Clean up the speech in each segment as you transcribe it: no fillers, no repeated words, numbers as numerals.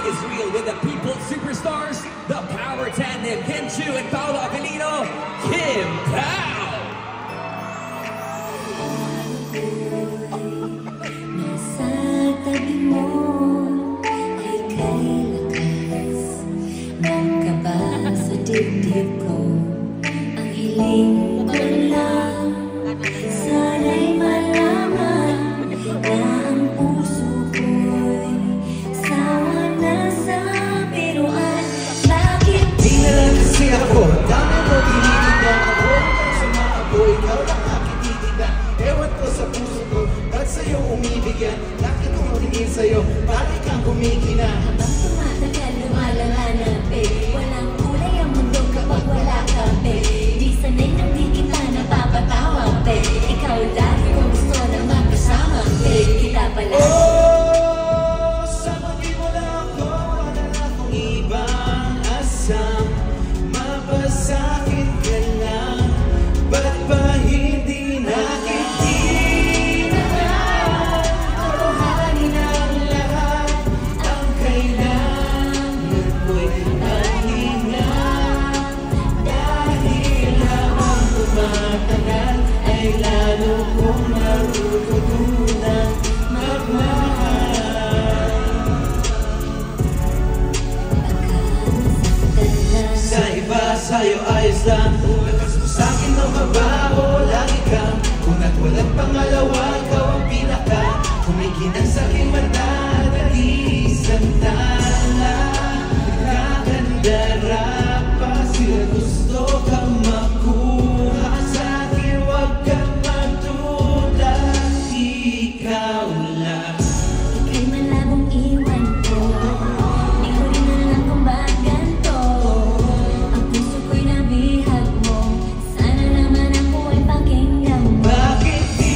is real with the people superstars, the power tandem, Kim Chiu and Paolo Avellino, Kim Pao! Nasa tabi mo ay kay lakas ng kaba sa dibdib ko. Ang hiling ko lang, sana'y malaman na ang puso ko'y sawa na sa biruan. Bakit di na lang kasi ako, dami mo tinitignan ako. Sumakabo, ikaw lang aking titignan. Ewan ko sa puso ko, ba't sa'yo umibigyan? Bakit ko tingin sa'yo, bakit kang kumikina? habang tumatagal lumalanganap walang kulay ang mundo kapag wala ka di sanay nang di kita napapatawa ikaw lagi kong gusto na magkasama kita pala Oh, samagin mo lang ako, wala na akong ibang asam. Mapasakit ka lang, ba't ba hindi nakikita? Totohanin ang lahat, ang kailangan ko'y maghinga. Dahil habang tumatagal, ay lalo kong natututunan magmahal. Sa iba, sa'yo ayos lang. Lakas mo sa'kin ng mabaho, lagi kang una't walang pangalawa, ikaw ang pinaka. Kumikinang sa'king mata, dali sandala. Kakandara pa sila gusto kang makuha sa'kin, huwag kang magduda, ikaw lang. ika'y malabong iwan ko di ko rin alam kung bakit ganito ang puso ko'y nabihag mo sana naman ako ay pakinggan mo Bakit di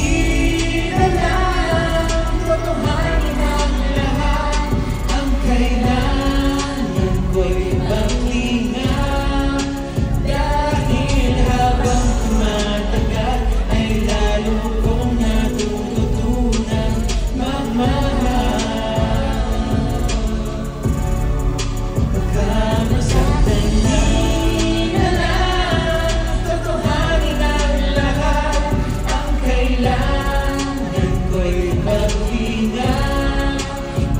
na lang totohanin ang lahat? Ang kailangan ko'y maglinga. Dahil habang tumatagal, ay lalo kong natututunan magmahal. Pagkamasaktan na lang, totohanin ang lahat. Ang kailangan ko'y maghinga.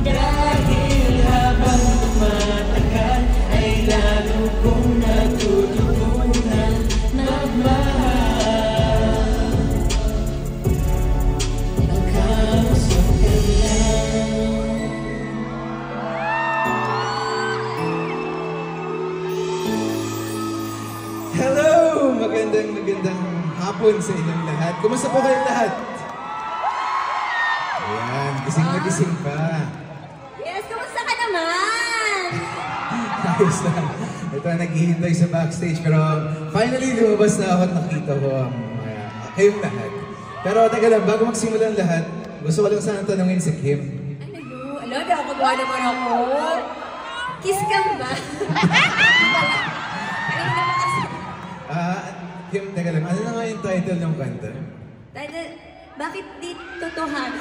Dahil habang tumatagal, ay lalo kong natututunan magmahal. Pagkamasaktan lang. Hello! Magandang hapon sa inyong lahat. Kumusta po kayong lahat? Ayan, gising na gising pa. yes, kamusta ka naman? Ayos lang. Ito, naghihintay sa backstage. Pero finally, lumabas na ako at nakita ko ang kayong lahat. Pero teka lang, bago magsimula ang lahat, gusto ko lang sana tanungin si Kim. Ano yun? Ano, nakagawa naman ako. Kiss cam ba? Kanina naman kasi. Kim, teka lang, ano na nga yung title ng kanta? Bakit di totohan?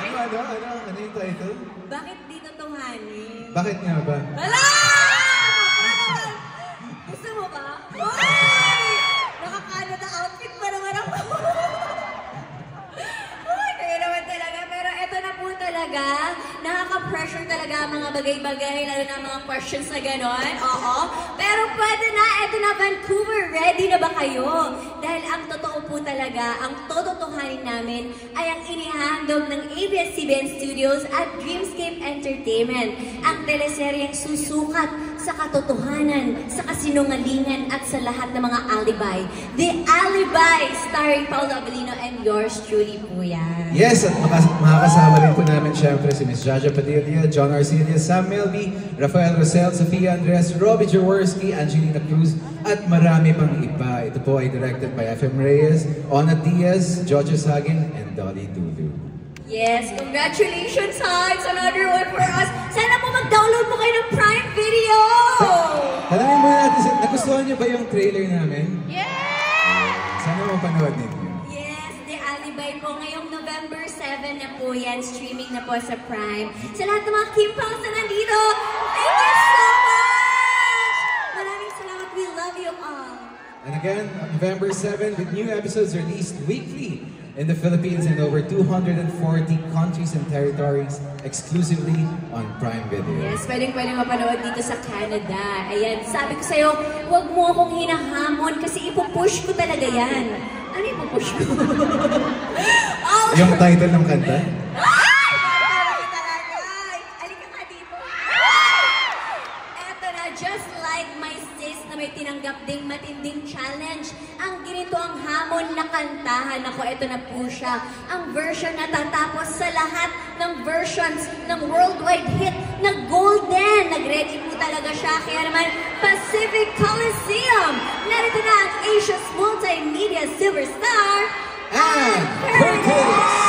Ano yung title? Bakit di totohanin? Bakit nga ba? Hala! Gusto mo ba? Uy! Naka-Canada outfit pa naman ako. Uy, kayo naman talaga. Pero eto na po talaga. Nakaka-pressure talaga ang mga bagay-bagay, lalo na mga questions na gano'n. Oo. Pero pwede na. Eto na, Vancouver. Ready na ba kayo? Dahil ang totoo po talaga, ang tototohanin namin ay ang inihandog ng ABS-CBN Studios at Dreamscape Entertainment. Ang teleseryeng susukat sa katotohanan, sa kasinungalingan at sa lahat ng mga alibi. The Alibi, starring Paolo Avellino and yours truly po yan. Yes, at makakasama rin po namin syempre si Miss Jaja Padilla, John Arcelia, Sam Melby, Rafael Rosel, Sofia Andres, Robbie Jaworski, Angelina Cruz, at marami pang iba. Ito po ay directed by FM Reyes, Ona Diaz, Jojo Sagin, and Dolly Dulu. Yes, congratulations ha! It's another one for us. Sana po mag-download po kayo ng Prime Video! Tanungin muna natin, nagustuhan niyo ba yung trailer namin? Yes! Sana mapanood ninyo. Yes, The Alibi po ngayong November 7 na po yan. Streaming na po sa Prime. Sa lahat ng mga Kim Pongs na nandito, thank you so much! Maraming salamat. We love you all. And again, on November 7, with new episodes released weekly in the Philippines and over 240 countries and territories exclusively on Prime Video. Yes, pwedeng mapanood dito sa Canada. Ayan, sabi ko sa'yo, huwag mo akong hinahamon kasi ipupush ko talaga yan. Ano ipupush ko? Oh, Yung title ng kanta? ay! Talaga talaga. Alika ka dito. Eto na, just like my sis na may tinanggap ding matinding challenge, ang ginito ang hamon na kantahan. Ako, ito na po siya. Ang version na tatapos sa lahat ng versions ng worldwide hit na Golden. Nag-ready po talaga siya. Kaya naman, Pacific Coliseum. Narito na ang Asia's multimedia superstar, And Hercules!